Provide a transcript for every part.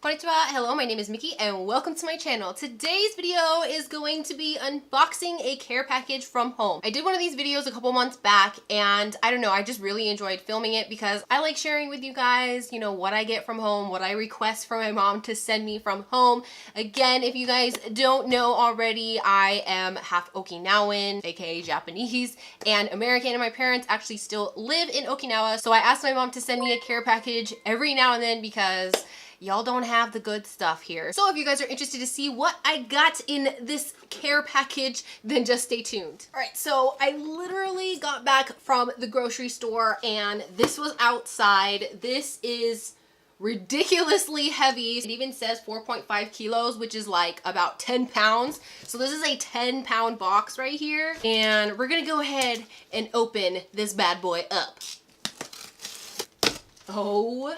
Konnichiwa, hello, my name is Miki and welcome to my channel. Today's video is going to be unboxing a care package from home. I did one of these videos a couple months back and I don't know, I just really enjoyed filming it because I like sharing with you guys, you know, what I get from home, what I request for my mom to send me from home. Again, if you guys don't know already, I am half Okinawan, aka Japanese, and American, and my parents actually still live in Okinawa. So I asked my mom to send me a care package every now and then because y'all don't have the good stuff here. So if you guys are interested to see what I got in this care package, then just stay tuned. All right, so I literally got back from the grocery store and this was outside. This is ridiculously heavy. It even says 4.5 kilos, which is like about 10 pounds. So this is a 10-pound box right here. And we're gonna go ahead and open this bad boy up. Oh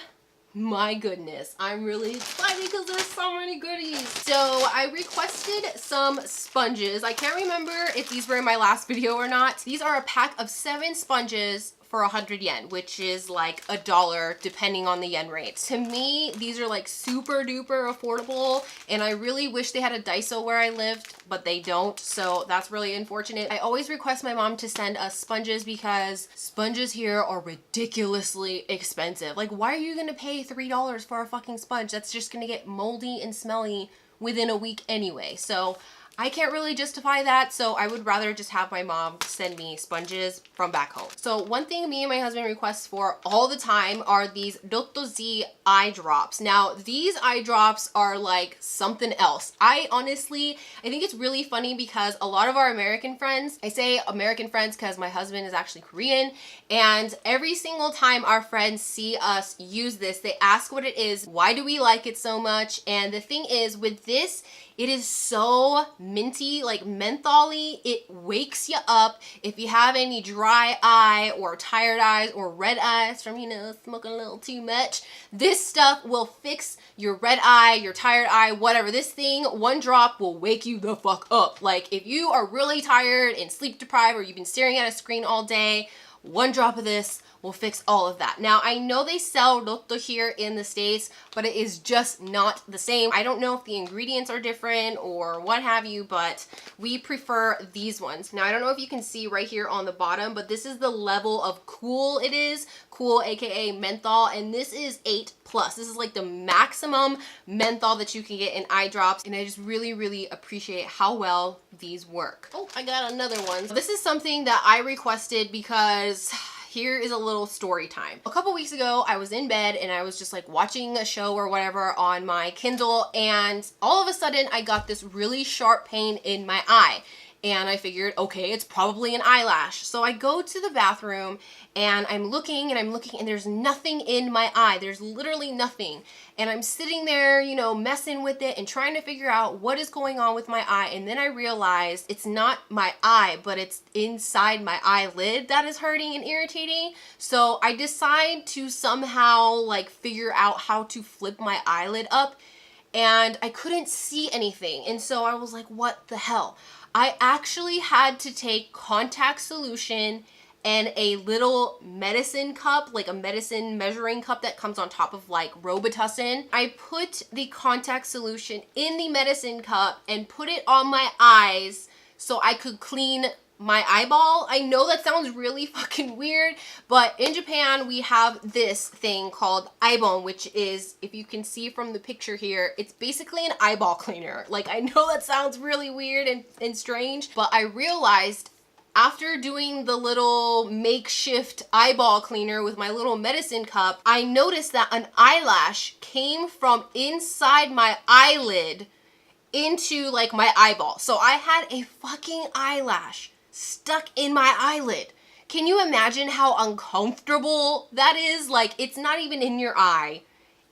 my goodness, I'm really excited because there's so many goodies. So I requested some sponges. I can't remember if these were in my last video or not. These are a pack of 7 sponges for 100 yen, which is like $1 depending on the yen rate. To me, these are like super duper affordable, and I really wish they had a Daiso where I lived, but they don't, so that's really unfortunate. I always request my mom to send us sponges because sponges here are ridiculously expensive. Like, why are you gonna pay $3 for a fucking sponge? That's just gonna get moldy and smelly within a week anyway. So I can't really justify that, so I would rather just have my mom send me sponges from back home. So one thing me and my husband request for all the time are these Dotto Z eye drops. Now, these eye drops are like something else. I think it's really funny because a lot of our American friends, I say American friends because my husband is actually Korean, and every single time our friends see us use this, they ask what it is, why do we like it so much? And the thing is, with this, it is so minty, like mentholy. It wakes you up. If you have any dry eye or tired eyes or red eyes from, you know, smoking a little too much, this stuff will fix your red eye, your tired eye, whatever. This thing, one drop will wake you the fuck up. Like, if you are really tired and sleep deprived or you've been staring at a screen all day, one drop of this will fix all of that. Now, I know they sell Dotto here in the States, but it is just not the same. I don't know if the ingredients are different or what have you, but we prefer these ones. Now, I don't know if you can see right here on the bottom, but this is the level of cool it is. Cool, aka menthol, and this is 8+. This is like the maximum menthol that you can get in eye drops, and I just really, really appreciate how well these work. Oh, I got another one. This is something that I requested because here is a little story time. A couple weeks ago, I was in bed and I was just like watching a show or whatever on my Kindle, and all of a sudden I got this really sharp pain in my eye. And I figured, okay, it's probably an eyelash. So I go to the bathroom and I'm looking and there's nothing in my eye. There's literally nothing. And I'm sitting there, you know, messing with it and trying to figure out what is going on with my eye. And then I realized it's not my eye, but it's inside my eyelid that is hurting and irritating. So I decide to somehow like figure out how to flip my eyelid up, and I couldn't see anything. And so I was like, what the hell? I actually had to take contact solution and a little medicine cup, like a medicine measuring cup that comes on top of like Robitussin. I put the contact solution in the medicine cup and put it on my eyes so I could clean my eyeball. I know that sounds really fucking weird, but in Japan we have this thing called IKSON, which is, if you can see from the picture here, it's basically an eyeball cleaner. Like, I know that sounds really weird and strange, but I realized after doing the little makeshift eyeball cleaner with my little medicine cup, I noticed that an eyelash came from inside my eyelid into like my eyeball. So I had a fucking eyelash stuck in my eyelid. Can you imagine how uncomfortable that is? Like, it's not even in your eye,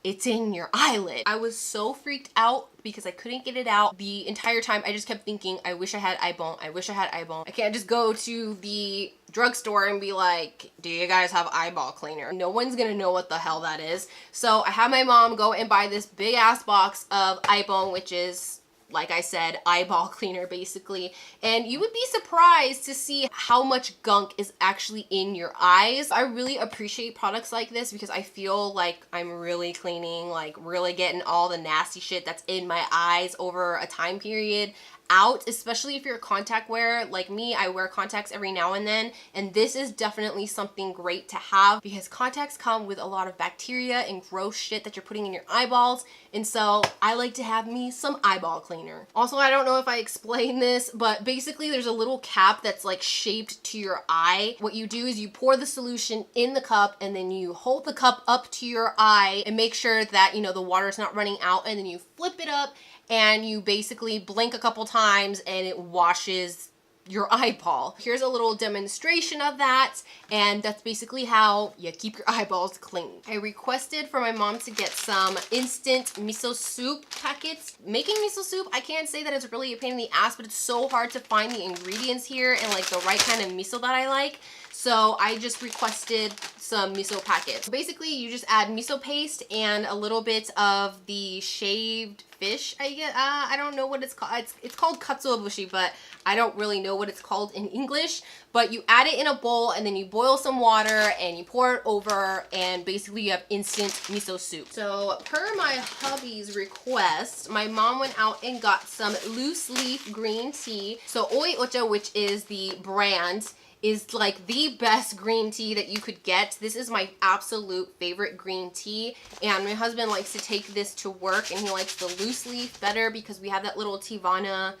it's in your eyelid. I was so freaked out because I couldn't get it out the entire time. I just kept thinking, I wish I had IKSON. I wish I had IKSON. I can't just go to the drugstore and be like, do you guys have eyeball cleaner? No one's gonna know what the hell that is. So I had my mom go and buy this big ass box of IKSON, which is like I said, eyeball cleaner basically. And you would be surprised to see how much gunk is actually in your eyes. I really appreciate products like this because I feel like I'm really cleaning, like really getting all the nasty shit that's in my eyes over a time period out, especially if you're a contact wearer like me. I wear contacts every now and then, and this is definitely something great to have because contacts come with a lot of bacteria and gross shit that you're putting in your eyeballs, and so I like to have me some eyeball cleaner. Also, I don't know if I explained this, but basically there's a little cap that's like shaped to your eye. What you do is you pour the solution in the cup and then you hold the cup up to your eye and make sure that, you know, the water's not running out, and then you flip it up and you basically blink a couple times and it washes your eyeball. Here's a little demonstration of that, and that's basically how you keep your eyeballs clean. I requested for my mom to get some instant miso soup packets. Making miso soup, I can't say that it's really a pain in the ass, but it's so hard to find the ingredients here and like the right kind of miso that I like. So I just requested some miso packets. Basically, you just add miso paste and a little bit of the shaved fish, I guess. I don't know what it's called. It's called katsuobushi, but I don't really know what it's called in English. But you add it in a bowl and then you boil some water and you pour it over, and basically you have instant miso soup. So per my hubby's request, my mom went out and got some loose leaf green tea. So Oi Ocha, which is the brand, is like the best green tea that you could get. This is my absolute favorite green tea, and my husband likes to take this to work, and he likes the loose leaf better because we have that little Tivana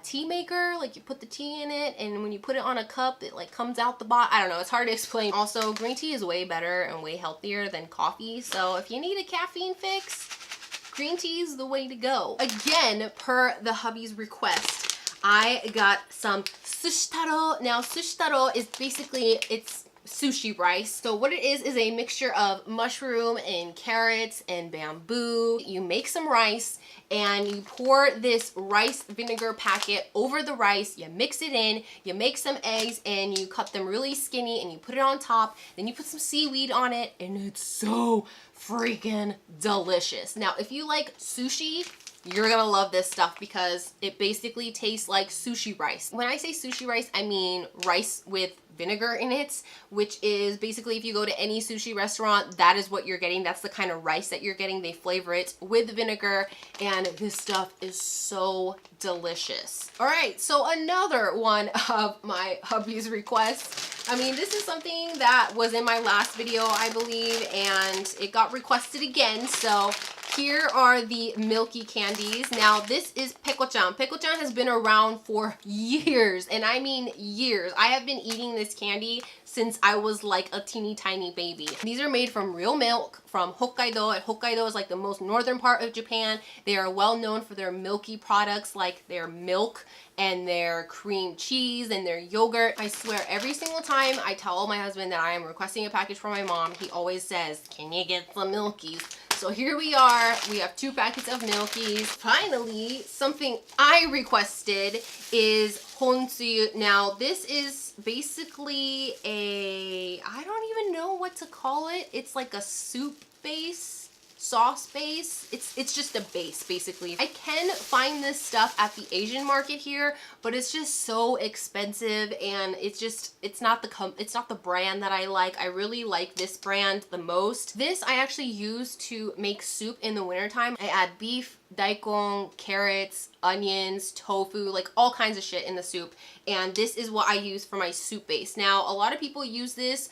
tea maker. Like you put the tea in it, and when you put it on a cup, it like comes out the bottom. I don't know, it's hard to explain. Also, green tea is way better and way healthier than coffee, so if you need a caffeine fix, green tea is the way to go. Again, per the hubby's request, I got some sushitaro. Now, sushitaro is basically, it's sushi rice. So what it is a mixture of mushroom and carrots and bamboo. You make some rice and you pour this rice vinegar packet over the rice. You mix it in, you make some eggs, and you cut them really skinny and you put it on top. Then you put some seaweed on it, and it's so freaking delicious. Now, if you like sushi, you're gonna love this stuff because it basically tastes like sushi rice. When I say sushi rice, I mean rice with vinegar in it, which is basically, if you go to any sushi restaurant, that is what you're getting. That's the kind of rice that you're getting. They flavor it with vinegar, and this stuff is so delicious. All right, so another one of my hubby's requests. I mean, this is something that was in my last video, I believe, and it got requested again, so here are the milky candies. Now, this is Peko-chan. Peko-chan has been around for years, and I mean years. I have been eating this candy since I was like a teeny tiny baby. These are made from real milk from Hokkaido, and Hokkaido is like the most northern part of Japan. They are well known for their milky products, like their milk and their cream cheese and their yogurt. I swear, every single time I tell my husband that I am requesting a package for my mom, he always says, "Can you get some milkies?" So here we are, we have 2 packets of milkies. Finally, something I requested is honsuyu. Now, this is basically I don't even know what to call it. It's like a soup base, sauce base. It's just a base, basically. I can find this stuff at the Asian market here, but it's just so expensive, and it's not the brand that I like. I really like this brand the most. This I actually use to make soup in the wintertime. I add beef, daikon, carrots, onions, tofu, like all kinds of shit in the soup, and this is what I use for my soup base. Now, a lot of people use this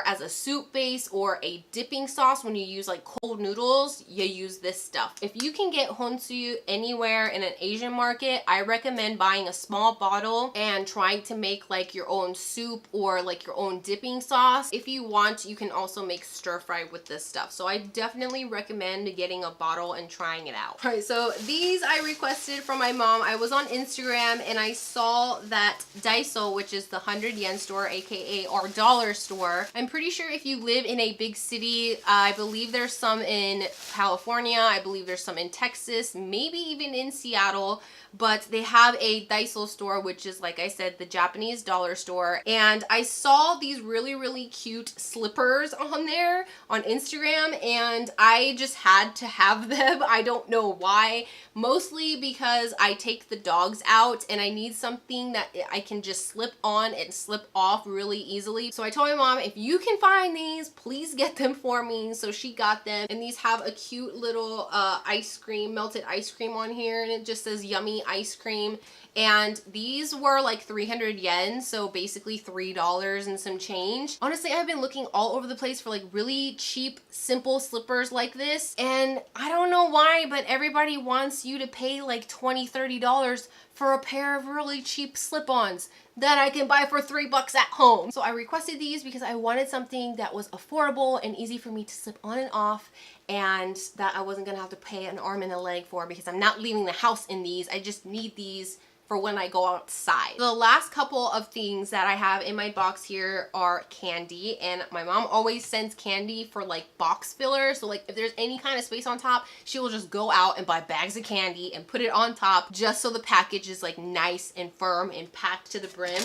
as a soup base or a dipping sauce. When you use like cold noodles, you use this stuff. If you can get honsuyu anywhere in an Asian market, I recommend buying a small bottle and trying to make like your own soup or like your own dipping sauce. If you want, you can also make stir fry with this stuff. So I definitely recommend getting a bottle and trying it out. All right, so these I requested from my mom. I was on Instagram and I saw that Daiso, which is the 100 yen store, aka our dollar store, store. I'm pretty sure if you live in a big city, I believe there's some in California, I believe there's some in Texas, maybe even in Seattle, but they have a Daiso store, which is, like I said, the Japanese dollar store. And I saw these really cute slippers on there on Instagram, and I just had to have them. I don't know why. Mostly because I take the dogs out and I need something that I can just slip on and slip off really easily. So I told my mom, if you can find these, please get them for me. So she got them, and these have a cute little ice cream, melted ice cream on here, and it just says yummy ice cream. And these were like 300 yen, so basically $3 and some change. Honestly, I've been looking all over the place for like really cheap, simple slippers like this. And I don't know why, but everybody wants you to pay like $20, $30 for a pair of really cheap slip-ons that I can buy for $3 at home. So I requested these because I wanted something that was affordable and easy for me to slip on and off, and that I wasn't gonna have to pay an arm and a leg for, because I'm not leaving the house in these. I just need these for when I go outside. The last couple of things that I have in my box here are candy, and my mom always sends candy for like box filler. So like if there's any kind of space on top, she will just go out and buy bags of candy and put it on top just so the package is like nice and firm and packed to the brim.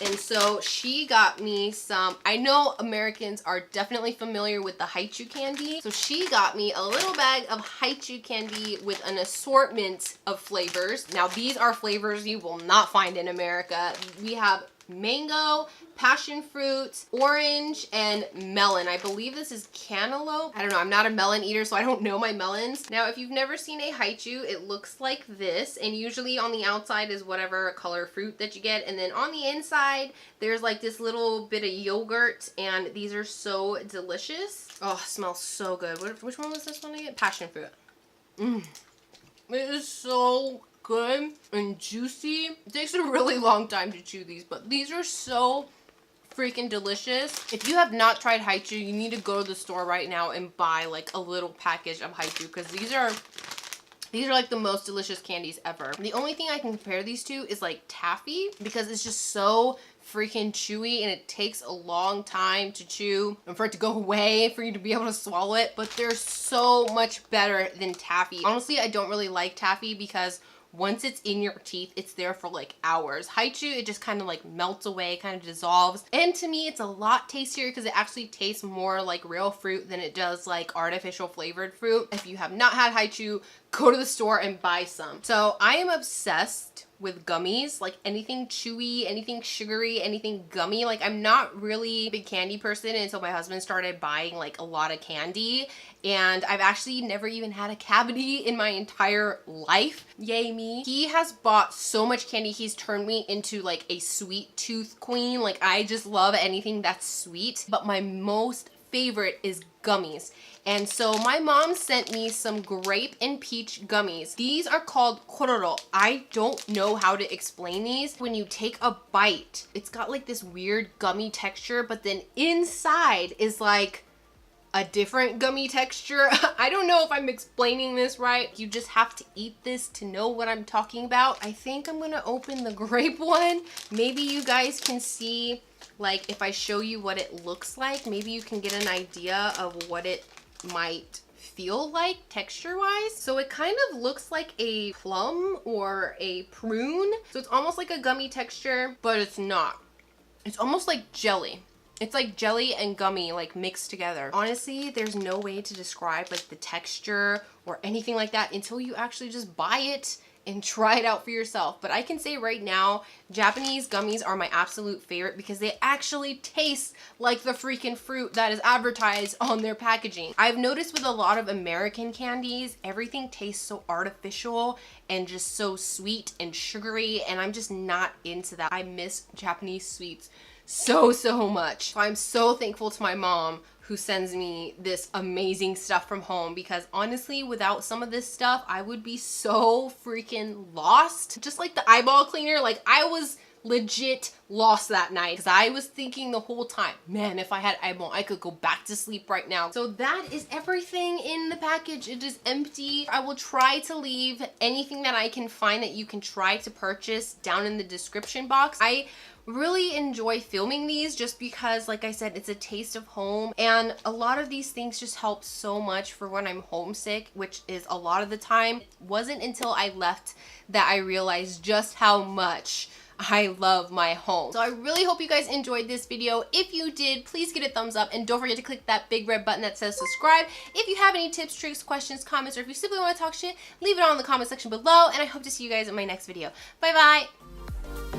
And so she got me some, I know Americans are definitely familiar with the Haichu candy. So she got me a little bag of Haichu candy with an assortment of flavors. Now these are flavors you will not find in America. We have mango, passion fruit, orange, and melon. I believe this is cantaloupe. I don't know, I'm not a melon eater, so I don't know my melons. Now, if you've never seen a Haichu, it looks like this, and usually on the outside is whatever color fruit that you get, and then on the inside, there's like this little bit of yogurt, and these are so delicious. Oh, it smells so good. Which one was this one again? Passion fruit. It is so good and juicy. It takes a really long time to chew these, but these are so freaking delicious. If you have not tried Haichu, you need to go to the store right now and buy like a little package of Haichu, because these are like the most delicious candies ever. The only thing I can compare these to is like taffy, because it's just so freaking chewy and it takes a long time to chew and for it to go away, for you to be able to swallow it, but they're so much better than taffy. Honestly, I don't really like taffy because once it's in your teeth, it's there for like hours. Haichu, it just kind of like melts away, kind of dissolves. And to me, it's a lot tastier because it actually tastes more like real fruit than it does like artificial flavored fruit. If you have not had Haichu, go to the store and buy some. So I am obsessed with gummies, like anything chewy, anything sugary, anything gummy. Like I'm not really a big candy person until my husband started buying like a lot of candy, and I've actually never even had a cavity in my entire life. Yay me. He has bought so much candy, he's turned me into like a sweet tooth queen. Like I just love anything that's sweet, but my most favorite is gummies. And so my mom sent me some grape and peach gummies. These are called kororo. I don't know how to explain these. When you take a bite, it's got like this weird gummy texture, but then inside is like a different gummy texture. I don't know if I'm explaining this right. You just have to eat this to know what I'm talking about. I think I'm gonna open the grape one. Maybe you guys can see, like if I show you what it looks like, maybe you can get an idea of what it might feel like texture wise. So it kind of looks like a plum or a prune. So it's almost like a gummy texture, but it's not. It's almost like jelly. It's like jelly and gummy like mixed together. Honestly, there's no way to describe like the texture or anything like that until you actually just buy it and try it out for yourself. But I can say right now, Japanese gummies are my absolute favorite because they actually taste like the freaking fruit that is advertised on their packaging. I've noticed with a lot of American candies, everything tastes so artificial and just so sweet and sugary, and I'm just not into that. I miss Japanese sweets so much. So I'm so thankful to my mom who sends me this amazing stuff from home, because honestly, without some of this stuff, I would be so freaking lost. Just like the eyeball cleaner, like I was legit lost that night because I was thinking the whole time, man, if I had eyeball, I could go back to sleep right now. So that is everything in the package. It is empty. I will try to leave anything that I can find that you can try to purchase down in the description box. I really enjoy filming these just because, like I said, it's a taste of home, and a lot of these things just help so much for when I'm homesick, which is a lot of the time. It wasn't until I left that I realized just how much I love my home. So I really hope you guys enjoyed this video. If you did, please give it a thumbs up, and don't forget to click that big red button that says subscribe. If you have any tips, tricks, questions, comments, or if you simply want to talk shit, leave it all in the comment section below, and I hope to see you guys in my next video. Bye bye.